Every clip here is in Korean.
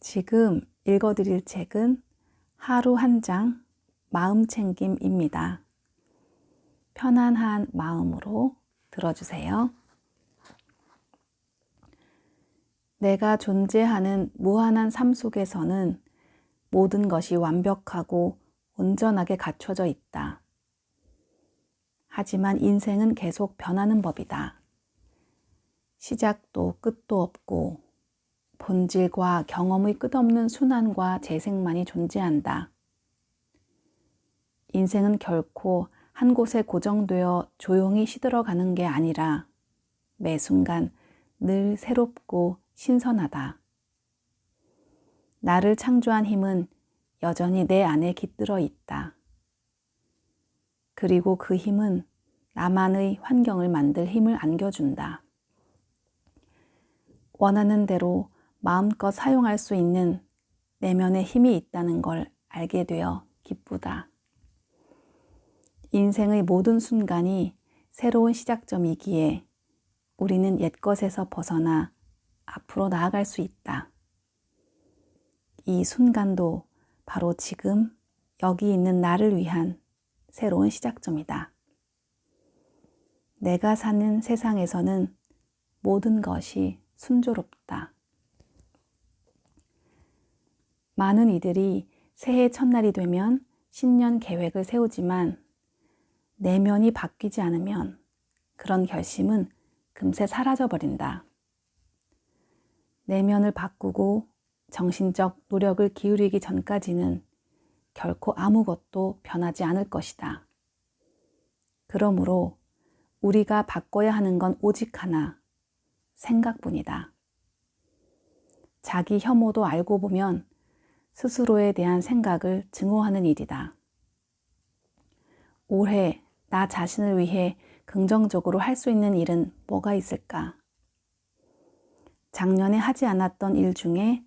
지금 읽어드릴 책은 하루 한 장 마음챙김입니다. 편안한 마음으로 들어주세요. 내가 존재하는 무한한 삶 속에서는 모든 것이 완벽하고 온전하게 갖춰져 있다. 하지만 인생은 계속 변하는 법이다. 시작도 끝도 없고 본질과 경험의 끝없는 순환과 재생만이 존재한다. 인생은 결코 한 곳에 고정되어 조용히 시들어가는 게 아니라 매 순간 늘 새롭고 신선하다. 나를 창조한 힘은 여전히 내 안에 깃들어 있다. 그리고 그 힘은 나만의 환경을 만들 힘을 안겨준다. 원하는 대로 마음껏 사용할 수 있는 내면의 힘이 있다는 걸 알게 되어 기쁘다. 인생의 모든 순간이 새로운 시작점이기에 우리는 옛것에서 벗어나 앞으로 나아갈 수 있다. 이 순간도 바로 지금 여기 있는 나를 위한 새로운 시작점이다. 내가 사는 세상에서는 모든 것이 순조롭다. 많은 이들이 새해 첫날이 되면 신년 계획을 세우지만 내면이 바뀌지 않으면 그런 결심은 금세 사라져버린다. 내면을 바꾸고 정신적 노력을 기울이기 전까지는 결코 아무것도 변하지 않을 것이다. 그러므로 우리가 바꿔야 하는 건 오직 하나, 생각뿐이다. 자기 혐오도 알고 보면 스스로에 대한 생각을 증오하는 일이다. 올해 나 자신을 위해 긍정적으로 할 수 있는 일은 뭐가 있을까? 작년에 하지 않았던 일 중에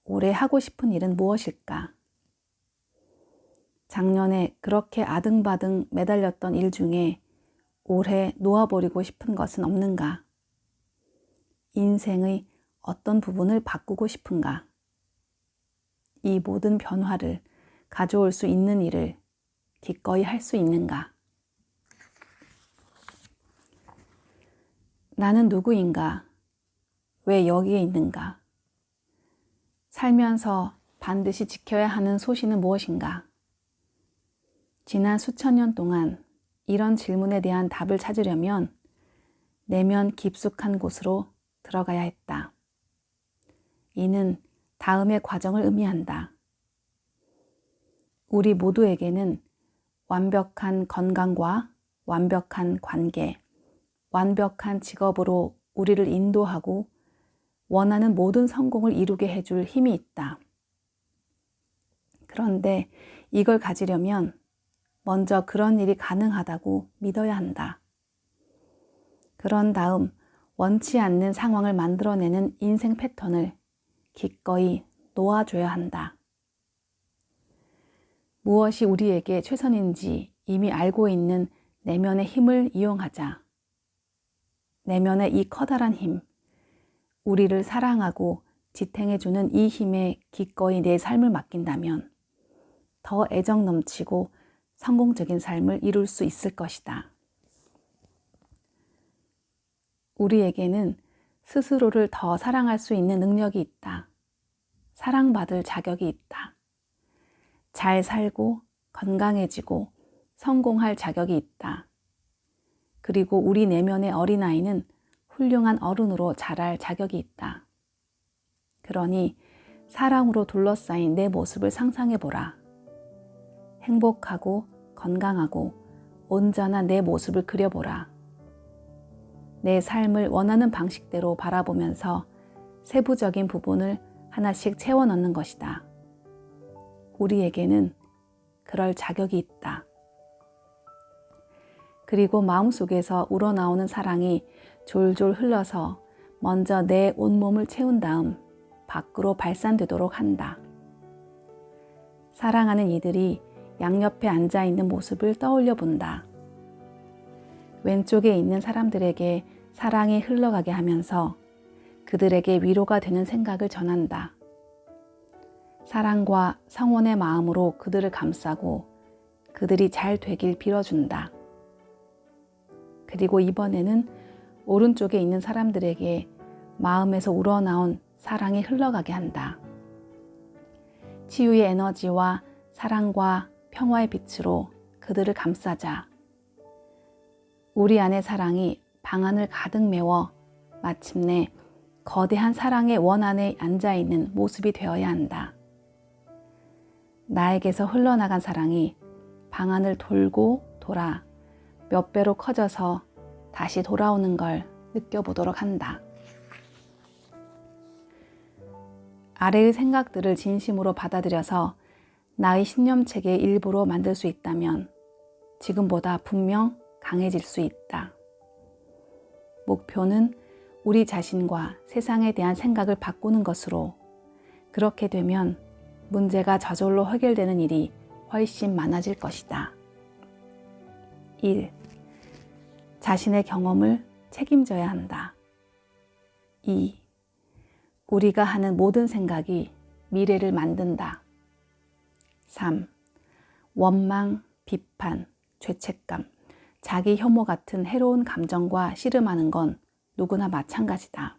올해 하고 싶은 일은 무엇일까? 작년에 그렇게 아등바등 매달렸던 일 중에 올해 놓아버리고 싶은 것은 없는가? 인생의 어떤 부분을 바꾸고 싶은가? 이 모든 변화를 가져올 수 있는 일을 기꺼이 할 수 있는가? 나는 누구인가? 왜 여기에 있는가? 살면서 반드시 지켜야 하는 소신은 무엇인가? 지난 수천 년 동안 이런 질문에 대한 답을 찾으려면 내면 깊숙한 곳으로 들어가야 했다. 이는 다음의 과정을 의미한다. 우리 모두에게는 완벽한 건강과 완벽한 관계, 완벽한 직업으로 우리를 인도하고 원하는 모든 성공을 이루게 해줄 힘이 있다. 그런데 이걸 가지려면 먼저 그런 일이 가능하다고 믿어야 한다. 그런 다음 원치 않는 상황을 만들어내는 인생 패턴을 기꺼이 놓아줘야 한다. 무엇이 우리에게 최선인지 이미 알고 있는 내면의 힘을 이용하자. 내면의 이 커다란 힘, 우리를 사랑하고 지탱해주는 이 힘에 기꺼이 내 삶을 맡긴다면 더 애정 넘치고 성공적인 삶을 이룰 수 있을 것이다. 우리에게는 스스로를 더 사랑할 수 있는 능력이 있다. 사랑받을 자격이 있다. 잘 살고 건강해지고 성공할 자격이 있다. 그리고 우리 내면의 어린아이는 훌륭한 어른으로 자랄 자격이 있다. 그러니 사랑으로 둘러싸인 내 모습을 상상해보라. 행복하고 건강하고 온전한 내 모습을 그려보라. 내 삶을 원하는 방식대로 바라보면서 세부적인 부분을 하나씩 채워 넣는 것이다. 우리에게는 그럴 자격이 있다. 그리고 마음속에서 우러나오는 사랑이 졸졸 흘러서 먼저 내 온몸을 채운 다음 밖으로 발산되도록 한다. 사랑하는 이들이 양옆에 앉아있는 모습을 떠올려 본다. 왼쪽에 있는 사람들에게 사랑이 흘러가게 하면서 그들에게 위로가 되는 생각을 전한다. 사랑과 성원의 마음으로 그들을 감싸고 그들이 잘 되길 빌어준다. 그리고 이번에는 오른쪽에 있는 사람들에게 마음에서 우러나온 사랑이 흘러가게 한다. 치유의 에너지와 사랑과 평화의 빛으로 그들을 감싸자. 우리 안의 사랑이 방 안을 가득 메워 마침내 거대한 사랑의 원 안에 앉아있는 모습이 되어야 한다. 나에게서 흘러나간 사랑이 방 안을 돌고 돌아 몇 배로 커져서 다시 돌아오는 걸 느껴보도록 한다. 아래의 생각들을 진심으로 받아들여서 나의 신념체계의 일부로 만들 수 있다면 지금보다 분명 강해질 수 있다. 목표는 우리 자신과 세상에 대한 생각을 바꾸는 것으로, 그렇게 되면 문제가 저절로 해결되는 일이 훨씬 많아질 것이다. 1. 자신의 경험을 책임져야 한다. 2. 우리가 하는 모든 생각이 미래를 만든다. 3. 원망, 비판, 죄책감, 자기 혐오 같은 해로운 감정과 씨름하는 건 누구나 마찬가지다.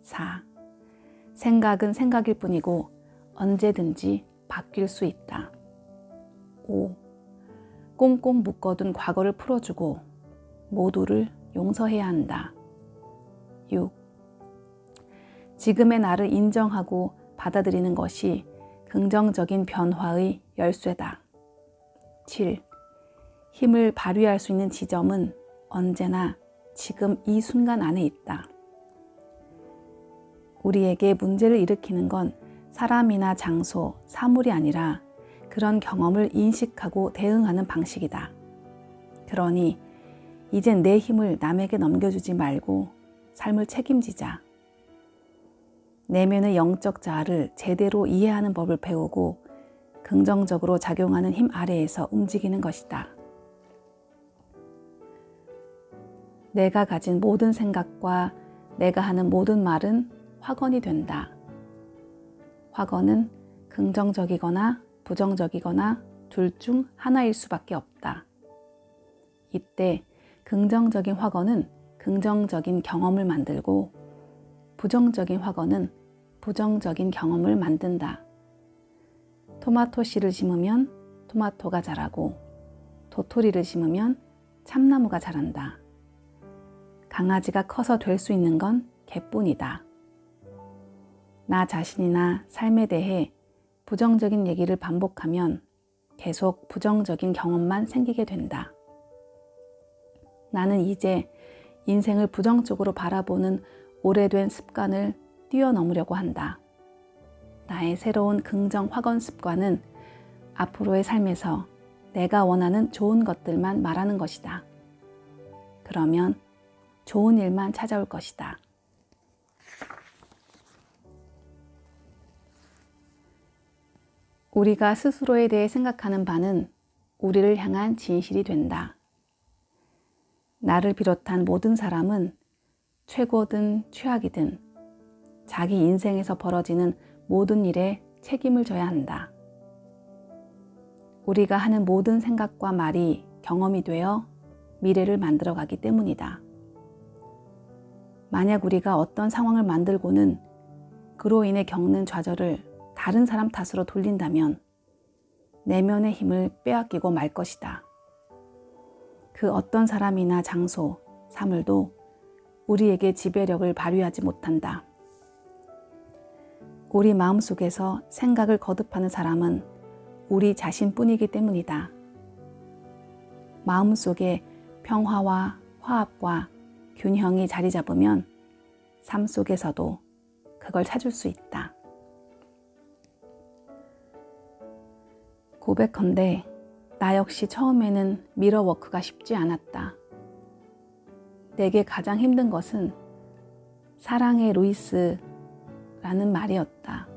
4. 생각은 생각일 뿐이고 언제든지 바뀔 수 있다. 5. 꽁꽁 묶어둔 과거를 풀어주고 모두를 용서해야 한다. 6. 지금의 나를 인정하고 받아들이는 것이 긍정적인 변화의 열쇠다. 7. 힘을 발휘할 수 있는 지점은 언제나 지금 이 순간 안에 있다. 우리에게 문제를 일으키는 건 사람이나 장소, 사물이 아니라 그런 경험을 인식하고 대응하는 방식이다. 그러니 이젠 내 힘을 남에게 넘겨주지 말고 삶을 책임지자. 내면의 영적 자아를 제대로 이해하는 법을 배우고 긍정적으로 작용하는 힘 아래에서 움직이는 것이다. 내가 가진 모든 생각과 내가 하는 모든 말은 확언이 된다. 확언은 긍정적이거나 부정적이거나 둘 중 하나일 수밖에 없다. 이때 긍정적인 확언은 긍정적인 경험을 만들고 부정적인 확언은 부정적인 경험을 만든다. 토마토 씨를 심으면 토마토가 자라고 도토리를 심으면 참나무가 자란다. 강아지가 커서 될 수 있는 건 개뿐이다. 나 자신이나 삶에 대해 부정적인 얘기를 반복하면 계속 부정적인 경험만 생기게 된다. 나는 이제 인생을 부정적으로 바라보는 오래된 습관을 뛰어넘으려고 한다. 나의 새로운 긍정 확언 습관은 앞으로의 삶에서 내가 원하는 좋은 것들만 말하는 것이다. 그러면 좋은 일만 찾아올 것이다. 우리가 스스로에 대해 생각하는 바는 우리를 향한 진실이 된다. 나를 비롯한 모든 사람은 최고든 최악이든 자기 인생에서 벌어지는 모든 일에 책임을 져야 한다. 우리가 하는 모든 생각과 말이 경험이 되어 미래를 만들어가기 때문이다. 만약 우리가 어떤 상황을 만들고는 그로 인해 겪는 좌절을 다른 사람 탓으로 돌린다면 내면의 힘을 빼앗기고 말 것이다. 그 어떤 사람이나 장소, 사물도 우리에게 지배력을 발휘하지 못한다. 우리 마음속에서 생각을 거듭하는 사람은 우리 자신뿐이기 때문이다. 마음속에 평화와 화합과 균형이 자리 잡으면 삶 속에서도 그걸 찾을 수 있다. 고백컨대 나 역시 처음에는 미러워크가 쉽지 않았다. 내게 가장 힘든 것은 사랑해 루이스라는 말이었다.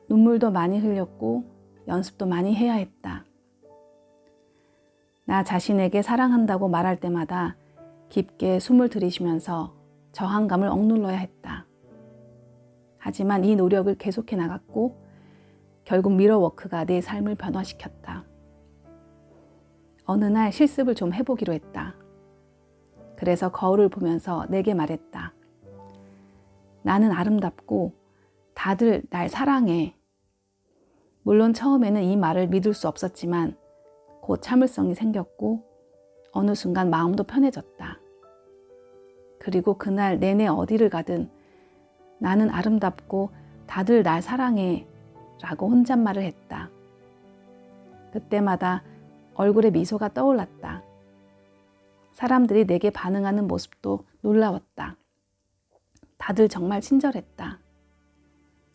눈물도 많이 흘렸고 연습도 많이 해야 했다. 나 자신에게 사랑한다고 말할 때마다 깊게 숨을 들이쉬면서 저항감을 억눌러야 했다. 하지만 이 노력을 계속해 나갔고 결국 미러워크가 내 삶을 변화시켰다. 어느 날 실습을 좀 해보기로 했다. 그래서 거울을 보면서 내게 말했다. 나는 아름답고 다들 날 사랑해. 물론 처음에는 이 말을 믿을 수 없었지만 곧 참을성이 생겼고 어느 순간 마음도 편해졌다. 그리고 그날 내내 어디를 가든 나는 아름답고 다들 날 사랑해 라고 혼잣말을 했다. 그때마다 얼굴에 미소가 떠올랐다. 사람들이 내게 반응하는 모습도 놀라웠다. 다들 정말 친절했다.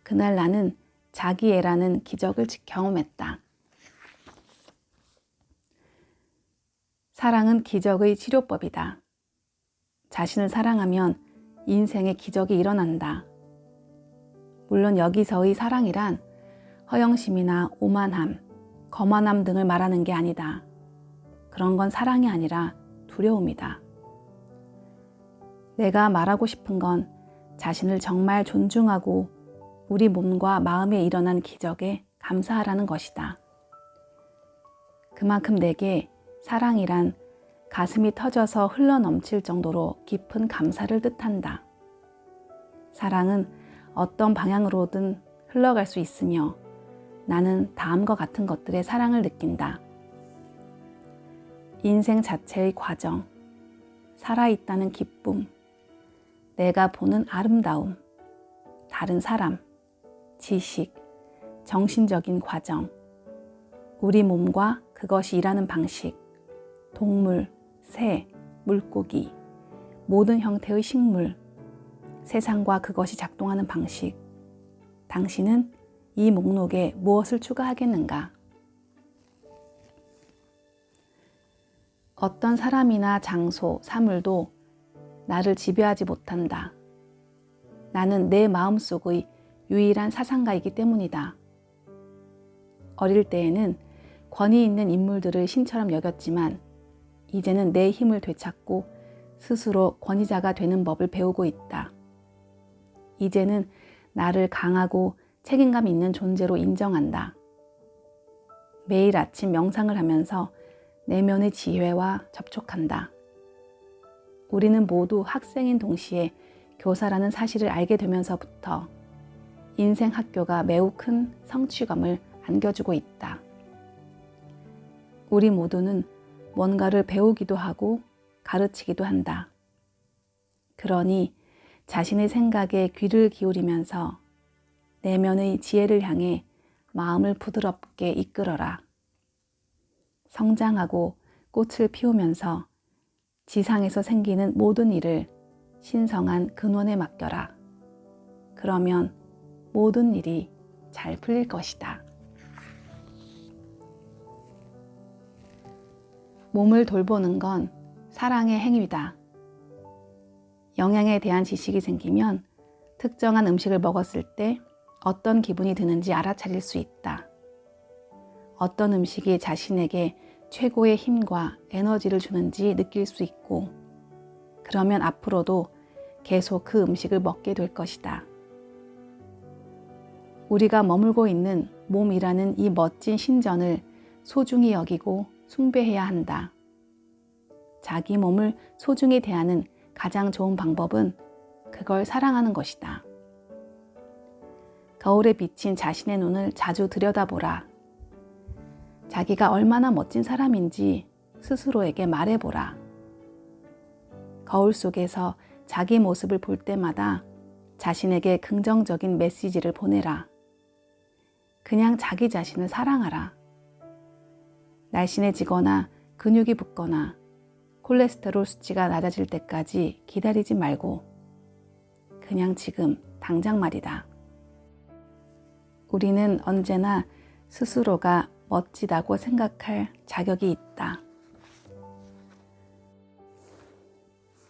그날 나는 자기애라는 기적을 경험했다. 사랑은 기적의 치료법이다. 자신을 사랑하면 인생의 기적이 일어난다. 물론 여기서의 사랑이란 허영심이나 오만함, 거만함 등을 말하는 게 아니다. 그런 건 사랑이 아니라 두려움이다. 내가 말하고 싶은 건 자신을 정말 존중하고 우리 몸과 마음에 일어난 기적에 감사하라는 것이다. 그만큼 내게 사랑이란 가슴이 터져서 흘러넘칠 정도로 깊은 감사를 뜻한다. 사랑은 어떤 방향으로든 흘러갈 수 있으며 나는 다음과 같은 것들의 사랑을 느낀다. 인생 자체의 과정, 살아있다는 기쁨, 내가 보는 아름다움, 다른 사람, 지식, 정신적인 과정, 우리 몸과 그것이 일하는 방식, 동물, 새, 물고기, 모든 형태의 식물, 세상과 그것이 작동하는 방식, 당신은 이 목록에 무엇을 추가하겠는가? 어떤 사람이나 장소, 사물도 나를 지배하지 못한다. 나는 내 마음속의 유일한 사상가이기 때문이다. 어릴 때에는 권위 있는 인물들을 신처럼 여겼지만 이제는 내 힘을 되찾고 스스로 권위자가 되는 법을 배우고 있다. 이제는 나를 강하고 책임감 있는 존재로 인정한다. 매일 아침 명상을 하면서 내면의 지혜와 접촉한다. 우리는 모두 학생인 동시에 교사라는 사실을 알게 되면서부터 인생 학교가 매우 큰 성취감을 안겨주고 있다. 우리 모두는 뭔가를 배우기도 하고 가르치기도 한다. 그러니 자신의 생각에 귀를 기울이면서 내면의 지혜를 향해 마음을 부드럽게 이끌어라. 성장하고 꽃을 피우면서 지상에서 생기는 모든 일을 신성한 근원에 맡겨라. 그러면 모든 일이 잘 풀릴 것이다. 몸을 돌보는 건 사랑의 행위다. 영양에 대한 지식이 생기면 특정한 음식을 먹었을 때 어떤 기분이 드는지 알아차릴 수 있다. 어떤 음식이 자신에게 최고의 힘과 에너지를 주는지 느낄 수 있고, 그러면 앞으로도 계속 그 음식을 먹게 될 것이다. 우리가 머물고 있는 몸이라는 이 멋진 신전을 소중히 여기고 숭배해야 한다. 자기 몸을 소중히 대하는 가장 좋은 방법은 그걸 사랑하는 것이다. 거울에 비친 자신의 눈을 자주 들여다보라. 자기가 얼마나 멋진 사람인지 스스로에게 말해보라. 거울 속에서 자기 모습을 볼 때마다 자신에게 긍정적인 메시지를 보내라. 그냥 자기 자신을 사랑하라. 날씬해지거나 근육이 붙거나 콜레스테롤 수치가 낮아질 때까지 기다리지 말고 그냥 지금 당장 말이다. 우리는 언제나 스스로가 멋지다고 생각할 자격이 있다.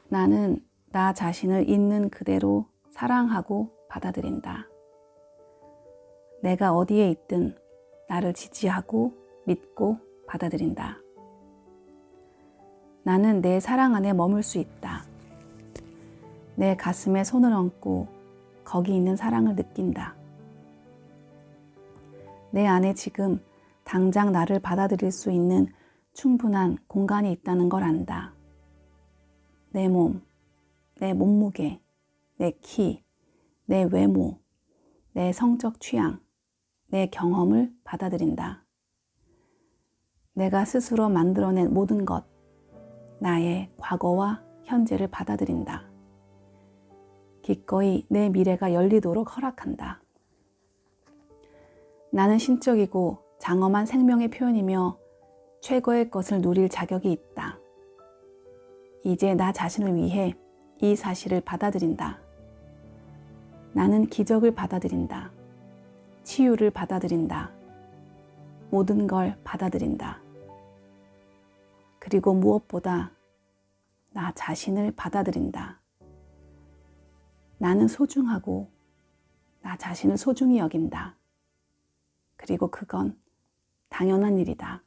나는 나 자신을 있는 그대로 사랑하고 받아들인다. 내가 어디에 있든 나를 지지하고 믿고 받아들인다. 나는 내 사랑 안에 머물 수 있다. 내 가슴에 손을 얹고 거기 있는 사랑을 느낀다. 내 안에 지금 당장 나를 받아들일 수 있는 충분한 공간이 있다는 걸 안다. 내 몸, 내 몸무게, 내 키, 내 외모, 내 성적 취향, 내 경험을 받아들인다. 내가 스스로 만들어낸 모든 것, 나의 과거와 현재를 받아들인다. 기꺼이 내 미래가 열리도록 허락한다. 나는 신적이고 장엄한 생명의 표현이며 최고의 것을 누릴 자격이 있다. 이제 나 자신을 위해 이 사실을 받아들인다. 나는 기적을 받아들인다. 치유를 받아들인다. 모든 걸 받아들인다. 그리고 무엇보다 나 자신을 받아들인다. 나는 소중하고 나 자신을 소중히 여긴다. 그리고 그건 당연한 일이다.